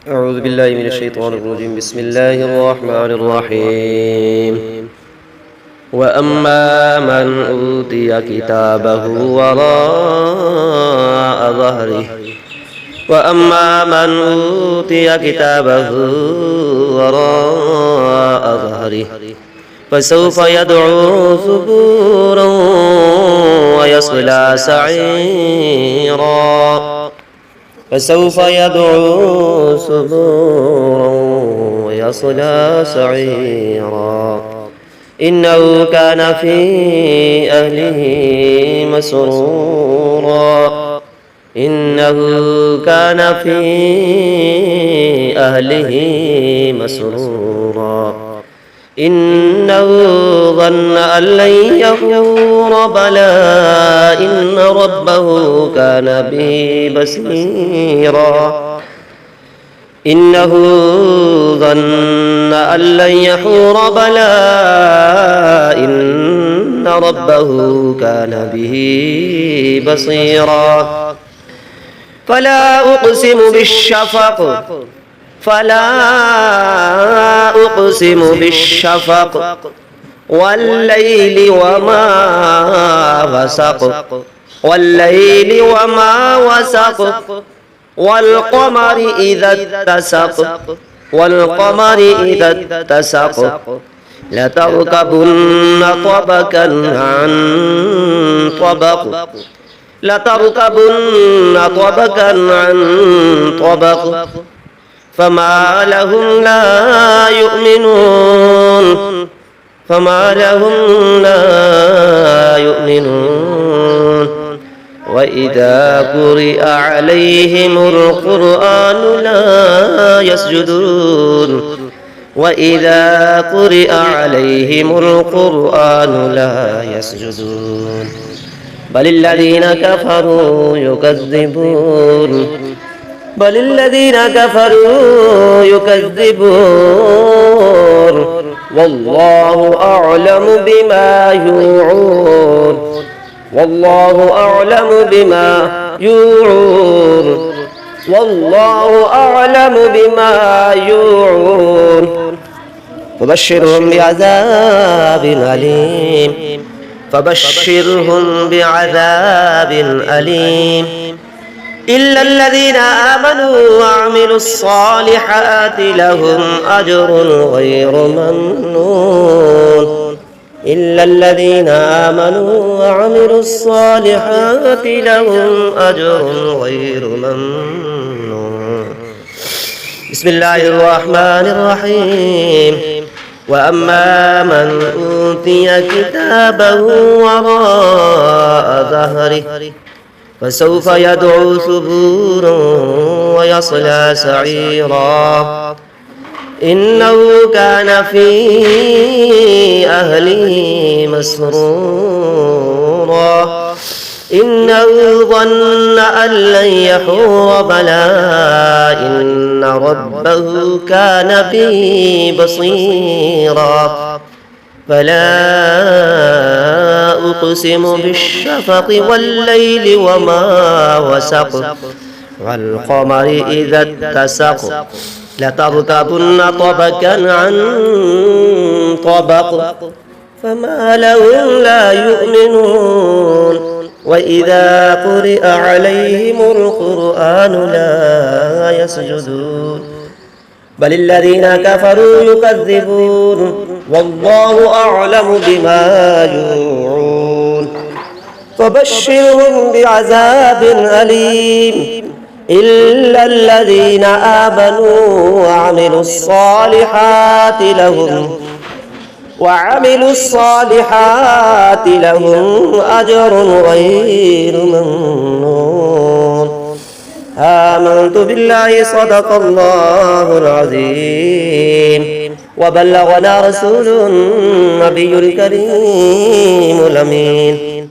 أعوذ بالله من الشيطان الرجيم. بسم الله الرحمن الرحيم. وأما من أوتي كتابه وراء ظهره وأما من أوتي كتابه وراء ظهره فسوف يدعو ثبورا ويصلى سعيرا فسوف يدعو ثبورا ويصلى سعيرا إنه كان في أهله مسرورا إنه كان في أهله مسرورا إنه ظن أن لن يحور بلى إن ربه كان به بصيرا إنه ظن أن لن يحور بلى إن ربه كان به بصيرا فلا أقسم بالشفق والليل وما وسق والقمر إذا اتسق لتركبن طبقا عن طبق فما لهم لا يؤمنون وإذا قرئ عليهم القرآن لا يسجدون بل الذين كفروا يكذبون والله أعلم بما يوعون فبشرهم بعذاب أليم إلا الذين آمنوا وعملوا الصالحات لهم أجر غير ممنون بسم الله الرحمن الرحيم. وأما من أوتي كتابه وراء ظهره فسوف يدعو ثبورا ويصلى سعيرا إنه كان في أهله مسرورا إنه ظن أن لن يحور بلى إن ربه كان به بصيرا فلا أقسم بالشفق والليل وما وسق والقمر إذا اتسق لتركبن طبقا عن طبق فما لهم لا يؤمنون وإذا قرئ عليهم القرآن لا يسجدون بل الذين كفروا يكذبون والله أعلم بما يوعون فبشرهم بعذاب أليم إلا الذين آمنوا وعملوا الصالحات لهم أجر غير ممنون آمنت بالله صدق الله العظيم وبلغنا رسول النبي الكريم الأمين.